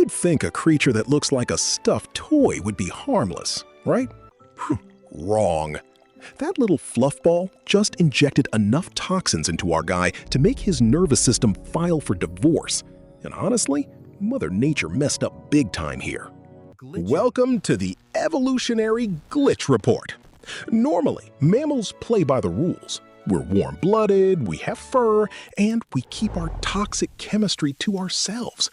You'd think a creature that looks like a stuffed toy would be harmless, right? Wrong. That little fluff ball just injected enough toxins into our guy to make his nervous system file for divorce. And honestly, Mother Nature messed up big time here. Welcome to the Evolutionary Glitch Report. Normally, mammals play by the rules. We're warm-blooded, we have fur, and we keep our toxic chemistry to ourselves.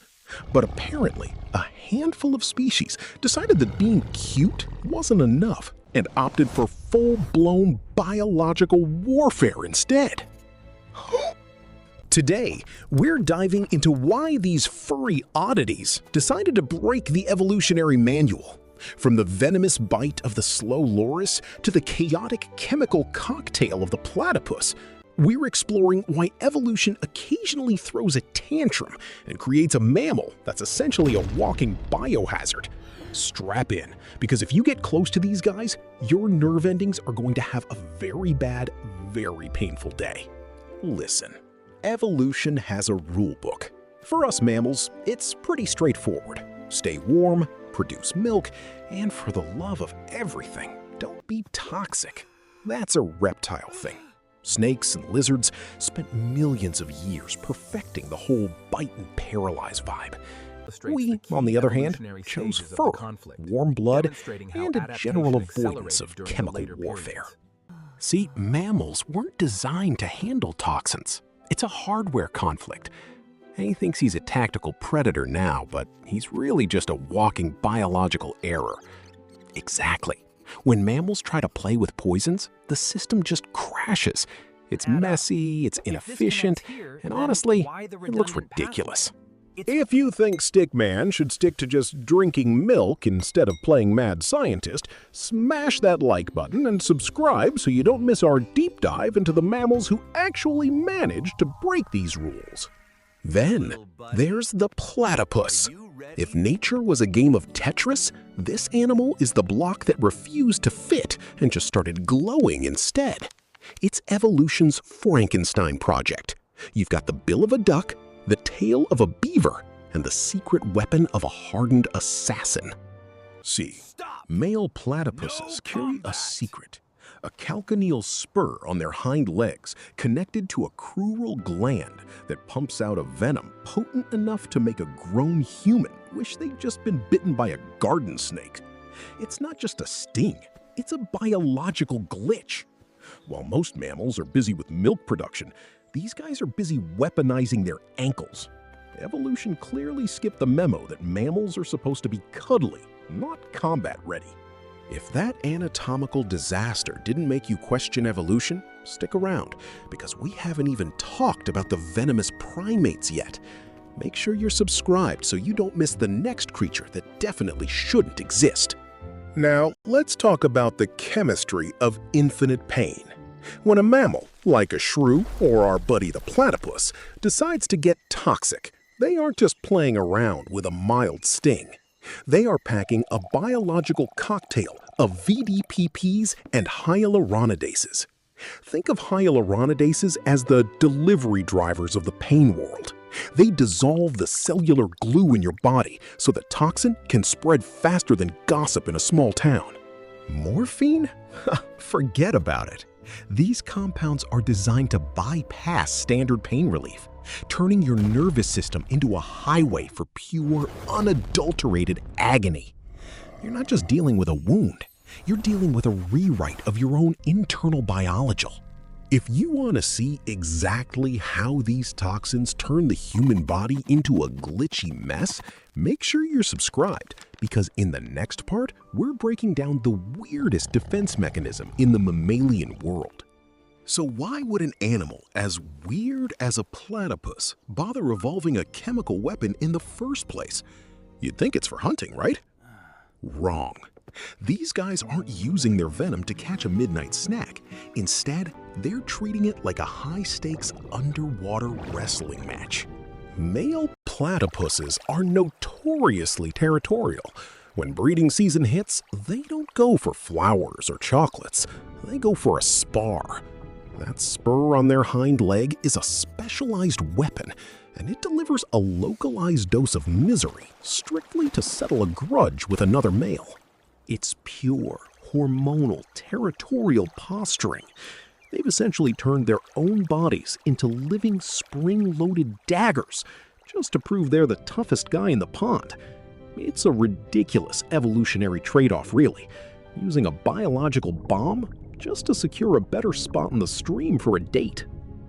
But apparently, a handful of species decided that being cute wasn't enough and opted for full-blown biological warfare instead. Today, we're diving into why these furry oddities decided to break the evolutionary manual. From the venomous bite of the slow loris to the chaotic chemical cocktail of the platypus, we're exploring why evolution occasionally throws a tantrum and creates a mammal that's essentially a walking biohazard. Strap in, because if you get close to these guys, your nerve endings are going to have a very bad, very painful day. Listen, evolution has a rule book. For us mammals, it's pretty straightforward. Stay warm, produce milk, and for the love of everything, don't be toxic. That's a reptile thing. Snakes and lizards spent millions of years perfecting the whole bite and paralyze vibe. We, on the other hand, chose fur, warm blood, and a general avoidance of chemical warfare. See, mammals weren't designed to handle toxins. It's a hardware conflict. He thinks he's a tactical predator now, but he's really just a walking biological error. Exactly. When mammals try to play with poisons, the system just crashes. It's messy, it's inefficient, and honestly, it looks ridiculous. If you think Stickman should stick to just drinking milk instead of playing mad scientist, smash that like button and subscribe so you don't miss our deep dive into the mammals who actually managed to break these rules. Then, there's the platypus. If nature was a game of Tetris, this animal is the block that refused to fit and just started glowing instead. It's evolution's Frankenstein project. You've got the bill of a duck, the tail of a beaver, and the secret weapon of a hardened assassin. See, male platypuses carry a secret. A calcaneal spur on their hind legs connected to a crural gland that pumps out a venom potent enough to make a grown human wish they'd just been bitten by a garden snake. It's not just a sting, it's a biological glitch. While most mammals are busy with milk production, these guys are busy weaponizing their ankles. Evolution clearly skipped the memo that mammals are supposed to be cuddly, not combat ready. If that anatomical disaster didn't make you question evolution, stick around, because we haven't even talked about the venomous primates yet. Make sure you're subscribed so you don't miss the next creature that definitely shouldn't exist. Now, let's talk about the chemistry of infinite pain. When a mammal, like a shrew or our buddy the platypus, decides to get toxic, they aren't just playing around with a mild sting. They are packing a biological cocktail of VDPPs and hyaluronidases. Think of hyaluronidases as the delivery drivers of the pain world. They dissolve the cellular glue in your body so the toxin can spread faster than gossip in a small town. Morphine? Forget about it. These compounds are designed to bypass standard pain relief, turning your nervous system into a highway for pure, unadulterated agony. You're not just dealing with a wound, you're dealing with a rewrite of your own internal biology. If you want to see exactly how these toxins turn the human body into a glitchy mess, make sure you're subscribed, because in the next part, we're breaking down the weirdest defense mechanism in the mammalian world. So why would an animal as weird as a platypus bother evolving a chemical weapon in the first place? You'd think it's for hunting, right? Wrong. These guys aren't using their venom to catch a midnight snack. Instead, they're treating it like a high-stakes underwater wrestling match. Male platypuses are notoriously territorial. When breeding season hits, they don't go for flowers or chocolates. They go for a spar. That spur on their hind leg is a specialized weapon. and it delivers a localized dose of misery strictly to settle a grudge with another male. It's pure, hormonal, territorial posturing. They've essentially turned their own bodies into living spring-loaded daggers just to prove they're the toughest guy in the pond. It's a ridiculous evolutionary trade-off, really, using a biological bomb just to secure a better spot in the stream for a date.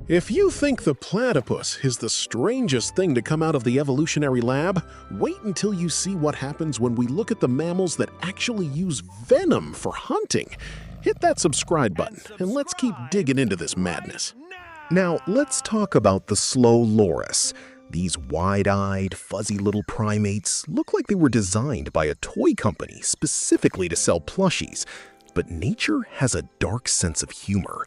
If you think the platypus is the strangest thing to come out of the evolutionary lab, wait until you see what happens when we look at the mammals that actually use venom for hunting. Hit that subscribe button and let's keep digging into this madness. Now, let's talk about the slow loris. These wide-eyed, fuzzy little primates look like they were designed by a toy company specifically to sell plushies. But nature has a dark sense of humor.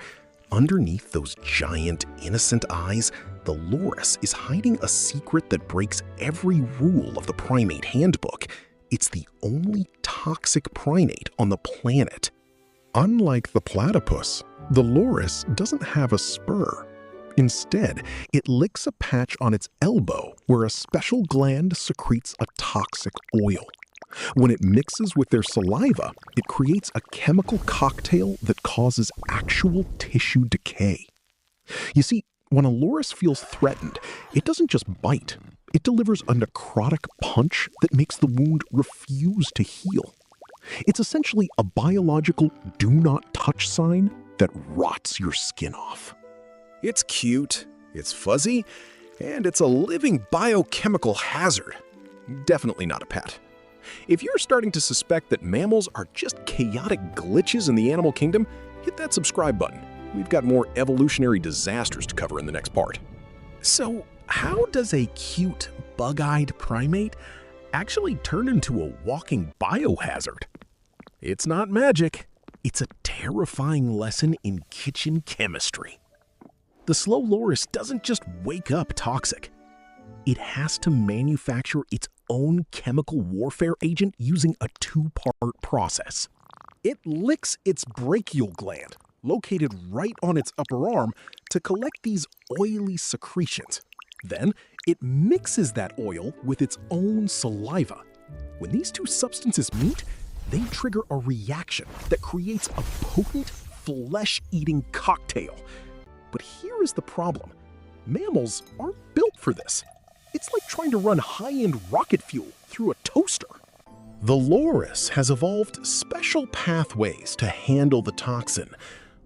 Underneath those giant, innocent eyes, the loris is hiding a secret that breaks every rule of the primate handbook. It's the only toxic primate on the planet. Unlike the platypus, the loris doesn't have a spur. Instead, it licks a patch on its elbow where a special gland secretes a toxic oil. When it mixes with their saliva, it creates a chemical cocktail that causes actual tissue decay. You see, when a loris feels threatened, it doesn't just bite. It delivers a necrotic punch that makes the wound refuse to heal. It's essentially a biological do not touch sign that rots your skin off. It's cute, it's fuzzy, and it's a living biochemical hazard. Definitely not a pet. If you're starting to suspect that mammals are just chaotic glitches in the animal kingdom, hit that subscribe button. We've got more evolutionary disasters to cover in the next part. So, how does a cute, bug-eyed primate actually turn into a walking biohazard? It's not magic. It's a terrifying lesson in kitchen chemistry. The slow loris doesn't just wake up toxic. It has to manufacture its own chemical warfare agent using a two-part process. It licks its brachial gland, located right on its upper arm, to collect these oily secretions. Then, it mixes that oil with its own saliva. When these two substances meet, they trigger a reaction that creates a potent, flesh-eating cocktail. But here is the problem. Mammals aren't built for this. It's like trying to run high-end rocket fuel through a toaster. The loris has evolved special pathways to handle the toxin,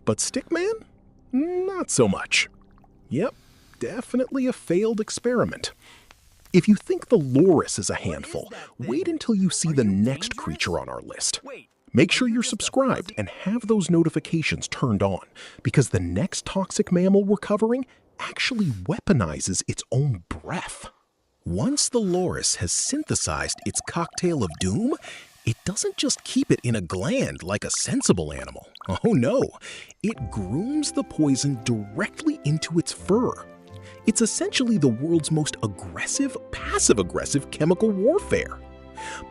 but Stickman? Not so much. Yep, definitely a failed experiment. If you think the loris is a handful, wait until you see the next creature on our list. Make sure you're subscribed and have those notifications turned on, because the next toxic mammal we're covering actually weaponizes its own breath. Once the loris has synthesized its cocktail of doom, it doesn't just keep it in a gland like a sensible animal. Oh no, it grooms the poison directly into its fur. It's essentially the world's most aggressive, passive-aggressive chemical warfare.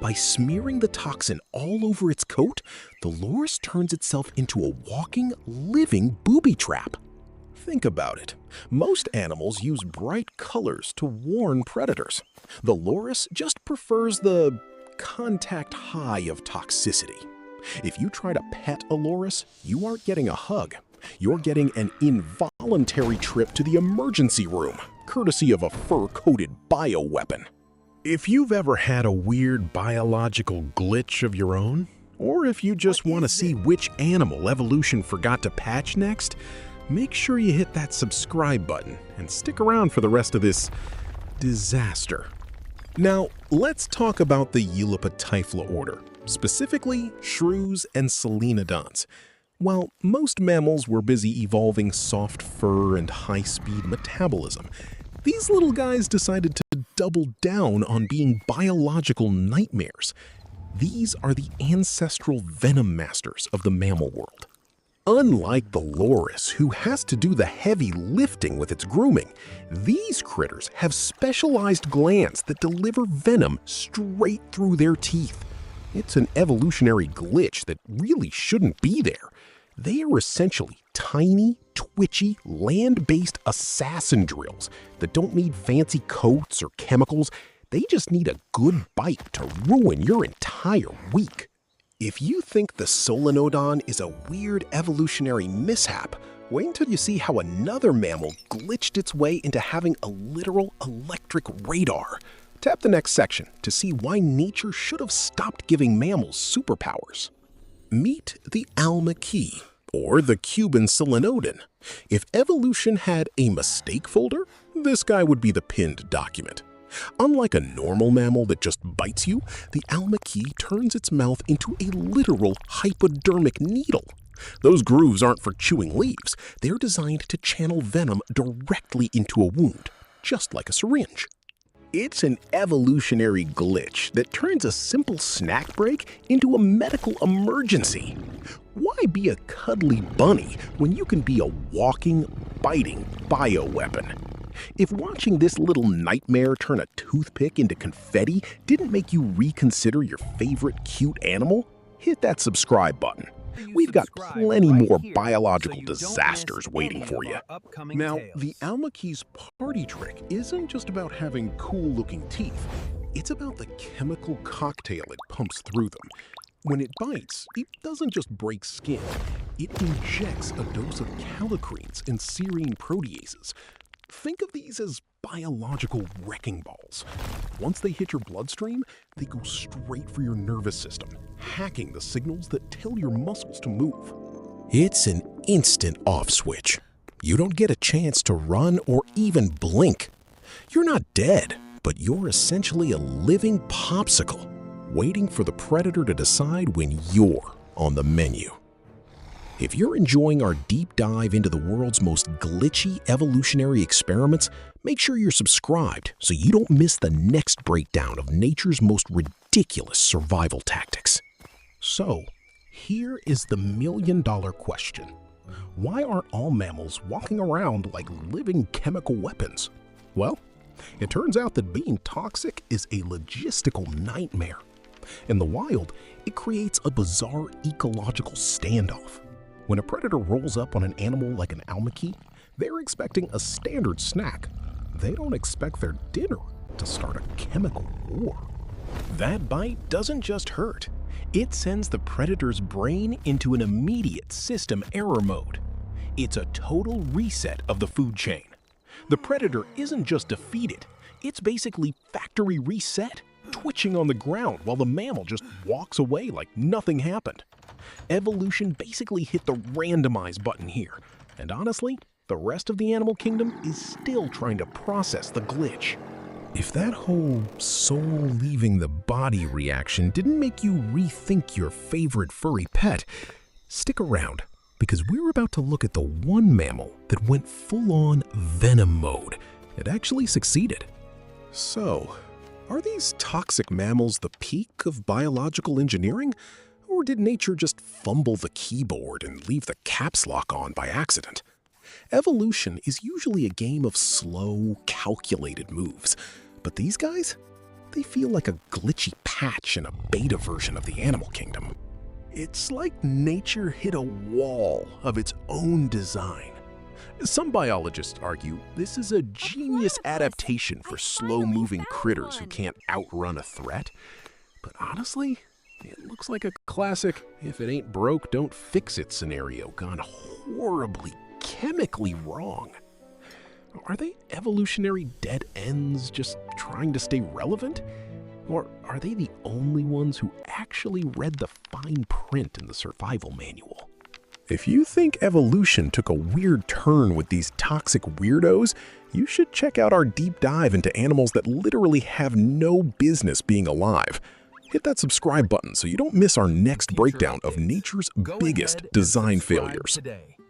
By smearing the toxin all over its coat, the loris turns itself into a walking, living booby trap. Think about it. Most animals use bright colors to warn predators. The loris just prefers the contact high of toxicity. If you try to pet a loris, you aren't getting a hug. You're getting an involuntary trip to the emergency room, courtesy of a fur-coated bioweapon. If you've ever had a weird biological glitch of your own, or if you just want to see which animal evolution forgot to patch next, make sure you hit that subscribe button and stick around for the rest of this disaster. Now, let's talk about the Eulipotyphla order, specifically shrews and selenodons. While most mammals were busy evolving soft fur and high-speed metabolism, these little guys decided to double down on being biological nightmares. These are the ancestral venom masters of the mammal world. Unlike the loris, who has to do the heavy lifting with its grooming, these critters have specialized glands that deliver venom straight through their teeth. It's an evolutionary glitch that really shouldn't be there. They are essentially tiny, twitchy, land-based assassin drills that don't need fancy coats or chemicals. They just need a good bite to ruin your entire week. If you think the solenodon is a weird evolutionary mishap, wait until you see how another mammal glitched its way into having a literal electric radar. Tap the next section to see why nature should have stopped giving mammals superpowers. Meet the almaqui, or the Cuban solenodon. If evolution had a mistake folder, this guy would be the pinned document. Unlike a normal mammal that just bites you, the almaqui turns its mouth into a literal hypodermic needle. Those grooves aren't for chewing leaves. They're designed to channel venom directly into a wound, just like a syringe. It's an evolutionary glitch that turns a simple snack break into a medical emergency. Why be a cuddly bunny when you can be a walking, biting bioweapon? If watching this little nightmare turn a toothpick into confetti didn't make you reconsider your favorite cute animal, hit that subscribe button. We've got plenty more biological disasters waiting for you. Now, the almaqui's party trick isn't just about having cool-looking teeth. It's about the chemical cocktail it pumps through them. When it bites, it doesn't just break skin. It injects a dose of kallikreins and serine proteases. Think of these as biological wrecking balls. Once they hit your bloodstream, they go straight for your nervous system, hacking the signals that tell your muscles to move. It's an instant off switch. You don't get a chance to run or even blink. You're not dead, but you're essentially a living popsicle, waiting for the predator to decide when you're on the menu. If you're enjoying our deep dive into the world's most glitchy evolutionary experiments, make sure you're subscribed so you don't miss the next breakdown of nature's most ridiculous survival tactics. So, here is the million-dollar question. Why aren't all mammals walking around like living chemical weapons? Well, it turns out that being toxic is a logistical nightmare. In the wild, it creates a bizarre ecological standoff. When a predator rolls up on an animal like an almaqui, they're expecting a standard snack. They don't expect their dinner to start a chemical war. That bite doesn't just hurt. It sends the predator's brain into an immediate system error mode. It's a total reset of the food chain. The predator isn't just defeated, it's basically factory reset, twitching on the ground while the mammal just walks away like nothing happened. Evolution basically hit the randomize button here, and honestly, the rest of the animal kingdom is still trying to process the glitch. If that whole soul leaving the body reaction didn't make you rethink your favorite furry pet, stick around, because we're about to look at the one mammal that went full-on venom mode. It actually succeeded. So, are these toxic mammals the peak of biological engineering? Or did nature just fumble the keyboard and leave the caps lock on by accident? Evolution is usually a game of slow, calculated moves. But these guys? They feel like a glitchy patch in a beta version of the animal kingdom. It's like nature hit a wall of its own design. Some biologists argue this is a genius adaptation for slow-moving critters who can't outrun a threat. But honestly, it looks like a classic, if it ain't broke, don't fix it scenario gone horribly, chemically wrong. Are they evolutionary dead ends just trying to stay relevant? Or are they the only ones who actually read the fine print in the survival manual? If you think evolution took a weird turn with these toxic weirdos, you should check out our deep dive into animals that literally have no business being alive. Hit that subscribe button so you don't miss our next breakdown of nature's biggest design failures.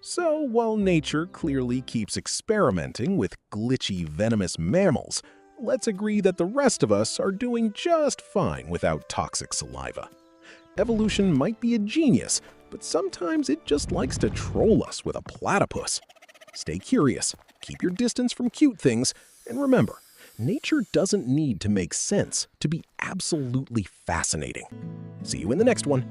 So while nature clearly keeps experimenting with glitchy venomous mammals, let's agree that the rest of us are doing just fine without toxic saliva. Evolution might be a genius, but sometimes it just likes to troll us with a platypus. Stay curious, keep your distance from cute things, and remember, nature doesn't need to make sense to be absolutely fascinating. See you in the next one.